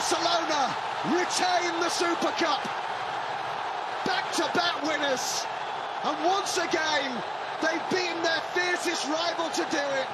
Barcelona retain the Super Cup. Back-to-back winners. And once again, they've beaten their fiercest rival to do it.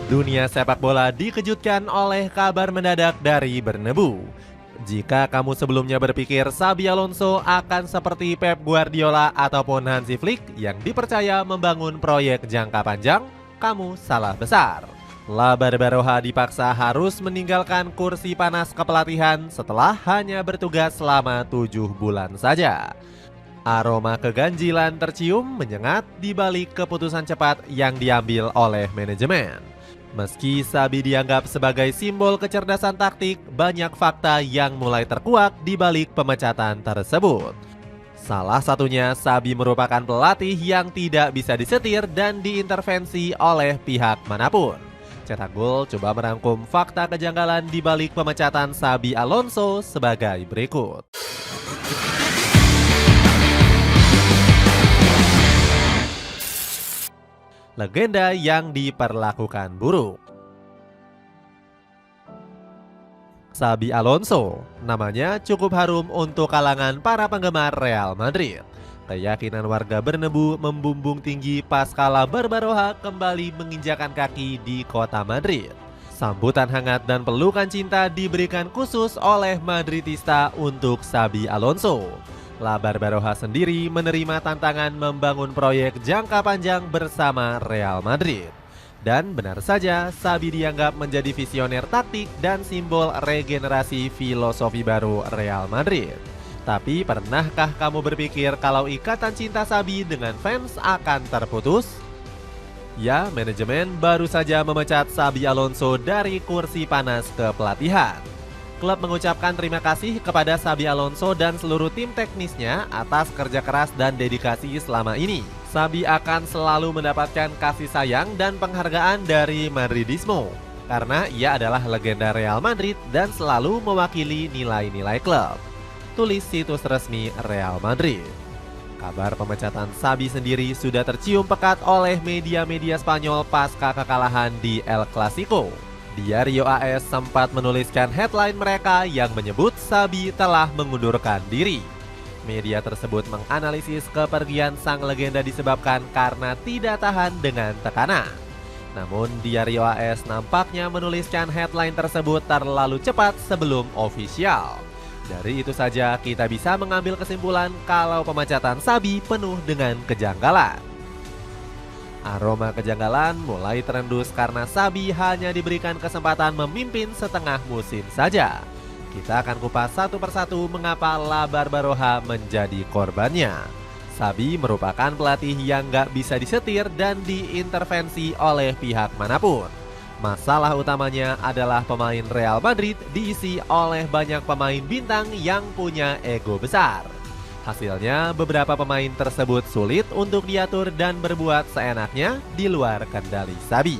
Dunia sepak bola dikejutkan oleh kabar mendadak dari Bernabeu. Jika kamu sebelumnya berpikir Xabi Alonso akan seperti Pep Guardiola ataupun Hansi Flick yang dipercaya membangun proyek jangka panjang, kamu salah besar. La Barbaroja dipaksa harus meninggalkan kursi panas kepelatihan setelah hanya bertugas selama 7 bulan saja. Aroma keganjilan tercium menyengat di balik keputusan cepat yang diambil oleh manajemen. Meski Xabi dianggap sebagai simbol kecerdasan taktik, banyak fakta yang mulai terkuak di balik pemecatan tersebut. Salah satunya, Xabi merupakan pelatih yang tidak bisa disetir dan diintervensi oleh pihak manapun. Cetak Gol coba merangkum fakta kejanggalan di balik pemecatan Xabi Alonso sebagai berikut. Legenda yang diperlakukan buruk. Xabi Alonso, namanya cukup harum untuk kalangan para penggemar Real Madrid. Keyakinan warga Bernabeu membumbung tinggi pasca La Barbaroja kembali menginjakan kaki di kota Madrid. Sambutan hangat dan pelukan cinta diberikan khusus oleh Madridista untuk Xabi Alonso. La Barbaroja sendiri menerima tantangan membangun proyek jangka panjang bersama Real Madrid. Dan benar saja, Xabi dianggap menjadi visioner taktik dan simbol regenerasi filosofi baru Real Madrid. Tapi pernahkah kamu berpikir kalau ikatan cinta Xabi dengan fans akan terputus? Ya, manajemen baru saja memecat Xabi Alonso dari kursi panas kepelatihan. Klub mengucapkan terima kasih kepada Xabi Alonso dan seluruh tim teknisnya atas kerja keras dan dedikasi selama ini. Xabi akan selalu mendapatkan kasih sayang dan penghargaan dari Madridismo karena ia adalah legenda Real Madrid dan selalu mewakili nilai-nilai klub. Tulis situs resmi Real Madrid. Kabar pemecatan Xabi sendiri sudah tercium pekat oleh media-media Spanyol pasca kekalahan di El Clasico. Diario AS sempat menuliskan headline mereka yang menyebut Xabi telah mengundurkan diri. Media tersebut menganalisis kepergian sang legenda disebabkan karena tidak tahan dengan tekanan. Namun Diario AS nampaknya menuliskan headline tersebut terlalu cepat sebelum ofisial. Dari itu saja kita bisa mengambil kesimpulan kalau pemecatan Xabi penuh dengan kejanggalan. Aroma kejanggalan mulai terendus karena Xabi hanya diberikan kesempatan memimpin setengah musim saja. Kita akan kupas satu persatu mengapa La Barbaroja menjadi korbannya. Xabi merupakan pelatih yang gak bisa disetir dan diintervensi oleh pihak manapun. Masalah utamanya adalah pemain Real Madrid diisi oleh banyak pemain bintang yang punya ego besar. Hasilnya, beberapa pemain tersebut sulit untuk diatur dan berbuat seenaknya di luar kendali Xabi.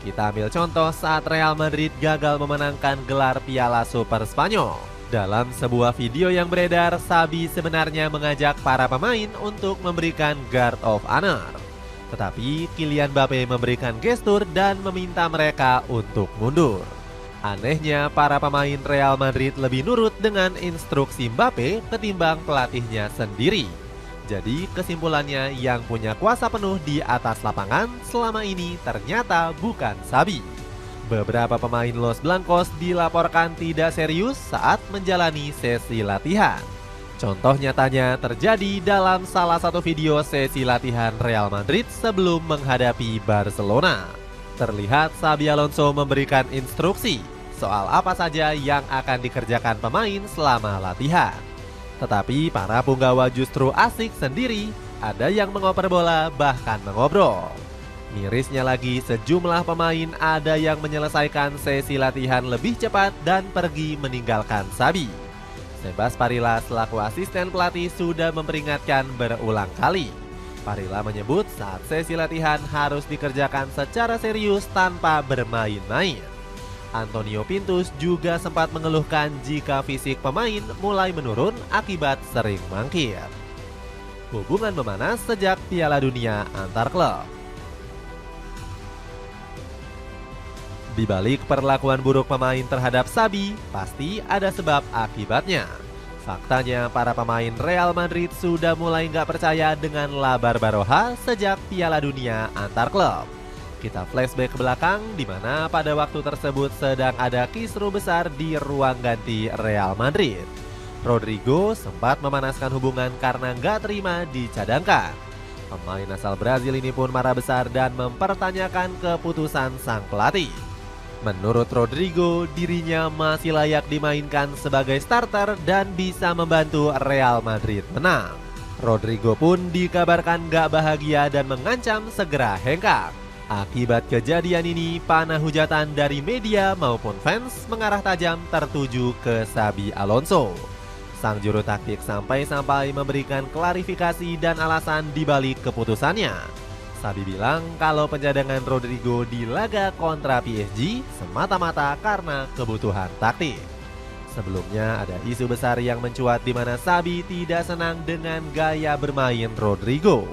Kita ambil contoh saat Real Madrid gagal memenangkan gelar Piala Super Spanyol. Dalam sebuah video yang beredar, Xabi sebenarnya mengajak para pemain untuk memberikan guard of honor. Tetapi Kylian Mbappe memberikan gestur dan meminta mereka untuk mundur. Anehnya, para pemain Real Madrid lebih nurut dengan instruksi Mbappe ketimbang pelatihnya sendiri. Jadi kesimpulannya yang punya kuasa penuh di atas lapangan selama ini ternyata bukan Xabi. Beberapa pemain Los Blancos dilaporkan tidak serius saat menjalani sesi latihan. Contoh nyatanya terjadi dalam salah satu video sesi latihan Real Madrid sebelum menghadapi Barcelona. Terlihat Xabi Alonso memberikan instruksi soal apa saja yang akan dikerjakan pemain selama latihan. Tetapi para punggawa justru asik sendiri, ada yang mengoper bola bahkan mengobrol. Mirisnya lagi, sejumlah pemain ada yang menyelesaikan sesi latihan lebih cepat dan pergi meninggalkan Xabi. Sebas Parilla selaku asisten pelatih sudah memperingatkan berulang kali. Parilla menyebut saat sesi latihan harus dikerjakan secara serius tanpa bermain-main. Antonio Pintus juga sempat mengeluhkan jika fisik pemain mulai menurun akibat sering mangkir. Hubungan memanas sejak Piala Dunia antar klub. Di balik perlakuan buruk pemain terhadap Xabi, pasti ada sebab akibatnya. Faktanya para pemain Real Madrid sudah mulai nggak percaya dengan La Barbaroja sejak Piala Dunia antar klub. Kita flashback ke belakang di mana pada waktu tersebut sedang ada kisruh besar di ruang ganti Real Madrid. Rodrigo sempat memanaskan hubungan karena nggak terima dicadangkan. Pemain asal Brazil ini pun marah besar dan mempertanyakan keputusan sang pelatih. Menurut Rodrigo, dirinya masih layak dimainkan sebagai starter dan bisa membantu Real Madrid menang. Rodrigo pun dikabarkan gak bahagia dan mengancam segera hengkang. Akibat kejadian ini, panah hujatan dari media maupun fans mengarah tajam tertuju ke Xabi Alonso. Sang juru taktik sampai-sampai memberikan klarifikasi dan alasan di balik keputusannya. Xabi bilang kalau pencadangan Rodrigo di laga kontra PSG semata-mata karena kebutuhan taktik. Sebelumnya ada isu besar yang mencuat di mana Xabi tidak senang dengan gaya bermain Rodrigo.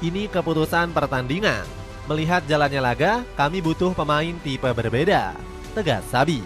Ini keputusan pertandingan. Melihat jalannya laga, kami butuh pemain tipe berbeda, tegas Xabi.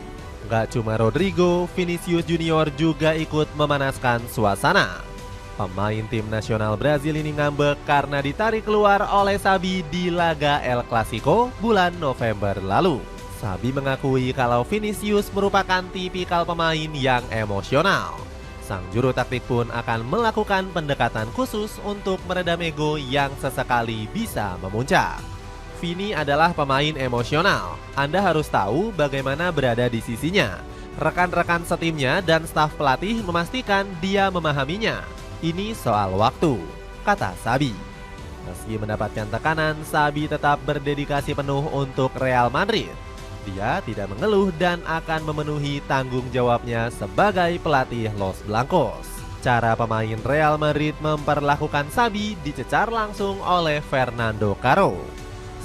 Gak cuma Rodrigo, Vinicius Junior juga ikut memanaskan suasana. Pemain tim nasional Brazil ini ngambek karena ditarik keluar oleh Xabi di laga El Clasico bulan November lalu. Xabi mengakui kalau Vinicius merupakan tipikal pemain yang emosional. Sang juru taktik pun akan melakukan pendekatan khusus untuk meredam ego yang sesekali bisa memuncak. Vini adalah pemain emosional. Anda harus tahu bagaimana berada di sisinya. Rekan-rekan setimnya dan staf pelatih memastikan dia memahaminya. Ini soal waktu, kata Xabi. Meski mendapatkan tekanan, Xabi tetap berdedikasi penuh untuk Real Madrid. Dia tidak mengeluh dan akan memenuhi tanggung jawabnya sebagai pelatih Los Blancos. Cara pemain Real Madrid memperlakukan Xabi dicecar langsung oleh Fernando Caro.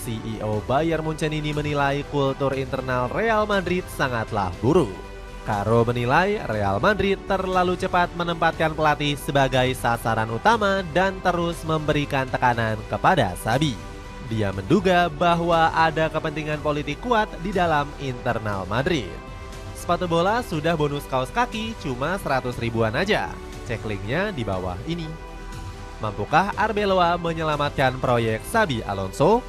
CEO Bayern Munchen ini menilai kultur internal Real Madrid sangatlah buruk. Caro menilai Real Madrid terlalu cepat menempatkan pelatih sebagai sasaran utama dan terus memberikan tekanan kepada Xabi. Dia menduga bahwa ada kepentingan politik kuat di dalam internal Madrid. Sepatu bola sudah bonus kaos kaki cuma 100 ribuan aja. Cek linknya di bawah ini. Mampukah Arbeloa menyelamatkan proyek Xabi Alonso?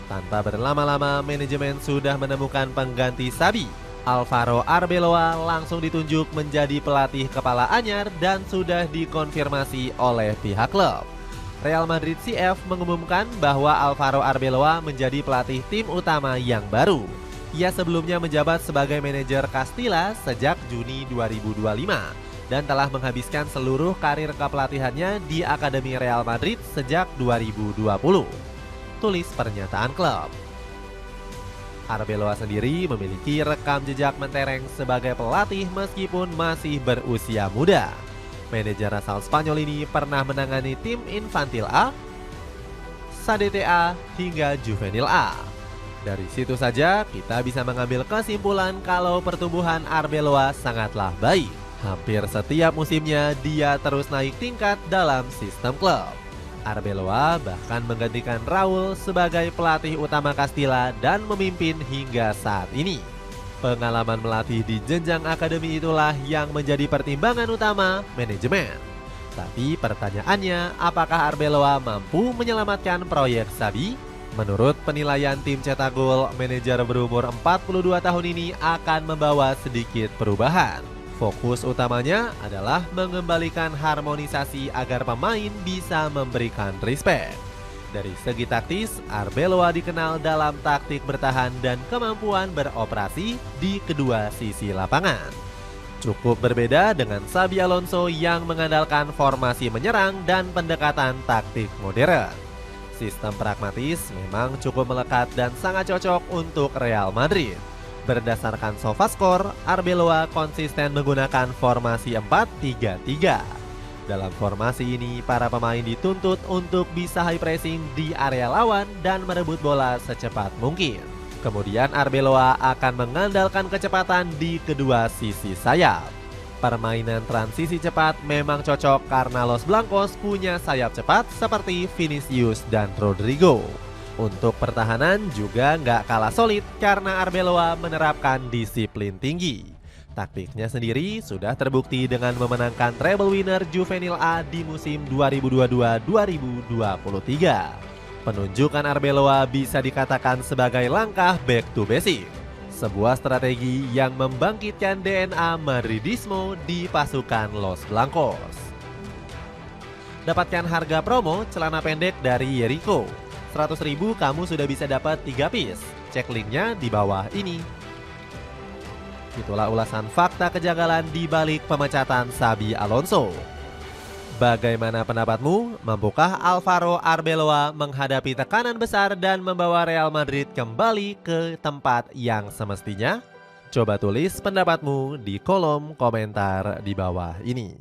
Tanpa berlama-lama, manajemen sudah menemukan pengganti Xabi. Alvaro Arbeloa langsung ditunjuk menjadi pelatih kepala anyar dan sudah dikonfirmasi oleh pihak klub. Real Madrid CF mengumumkan bahwa Alvaro Arbeloa menjadi pelatih tim utama yang baru. Ia sebelumnya menjabat sebagai manajer Castilla sejak Juni 2025 dan telah menghabiskan seluruh karir kepelatihannya di Akademi Real Madrid sejak 2020. Tulis pernyataan klub. Arbeloa sendiri memiliki rekam jejak mentereng sebagai pelatih meskipun masih berusia muda. Manajer asal Spanyol ini pernah menangani tim Infantil A, Cadete A, hingga Juvenil A. Dari situ saja kita bisa mengambil kesimpulan kalau pertumbuhan Arbeloa sangatlah baik. Hampir setiap musimnya dia terus naik tingkat dalam sistem klub. Arbeloa bahkan menggantikan Raul sebagai pelatih utama Castilla dan memimpin hingga saat ini. Pengalaman melatih di jenjang akademi itulah yang menjadi pertimbangan utama manajemen. Tapi pertanyaannya, apakah Arbeloa mampu menyelamatkan proyek Xabi? Menurut penilaian tim cetak gol, manajer berumur 42 tahun ini akan membawa sedikit perubahan. Fokus utamanya adalah mengembalikan harmonisasi agar pemain bisa memberikan respect. Dari segi taktis, Arbeloa dikenal dalam taktik bertahan dan kemampuan beroperasi di kedua sisi lapangan. Cukup berbeda dengan Xabi Alonso yang mengandalkan formasi menyerang dan pendekatan taktik modern. Sistem pragmatis memang cukup melekat dan sangat cocok untuk Real Madrid. Berdasarkan SofaScore, Arbeloa konsisten menggunakan formasi 4-3-3. Dalam formasi ini, para pemain dituntut untuk bisa high pressing di area lawan dan merebut bola secepat mungkin. Kemudian Arbeloa akan mengandalkan kecepatan di kedua sisi sayap. Permainan transisi cepat memang cocok karena Los Blancos punya sayap cepat seperti Vinicius dan Rodrigo. Untuk pertahanan juga nggak kalah solid karena Arbeloa menerapkan disiplin tinggi. Taktiknya sendiri sudah terbukti dengan memenangkan treble winner Juvenil A di musim 2022-2023. Penunjukan Arbeloa bisa dikatakan sebagai langkah back to basic. Sebuah strategi yang membangkitkan DNA Madridismo di pasukan Los Blancos. Dapatkan harga promo celana pendek dari Jericho. 100.000 kamu sudah bisa dapat 3 piece. Cek linknya di bawah ini. Itulah ulasan fakta kejanggalan di balik pemecatan Xabi Alonso. Bagaimana pendapatmu? Mampukah Alvaro Arbeloa menghadapi tekanan besar dan membawa Real Madrid kembali ke tempat yang semestinya? Coba tulis pendapatmu di kolom komentar di bawah ini.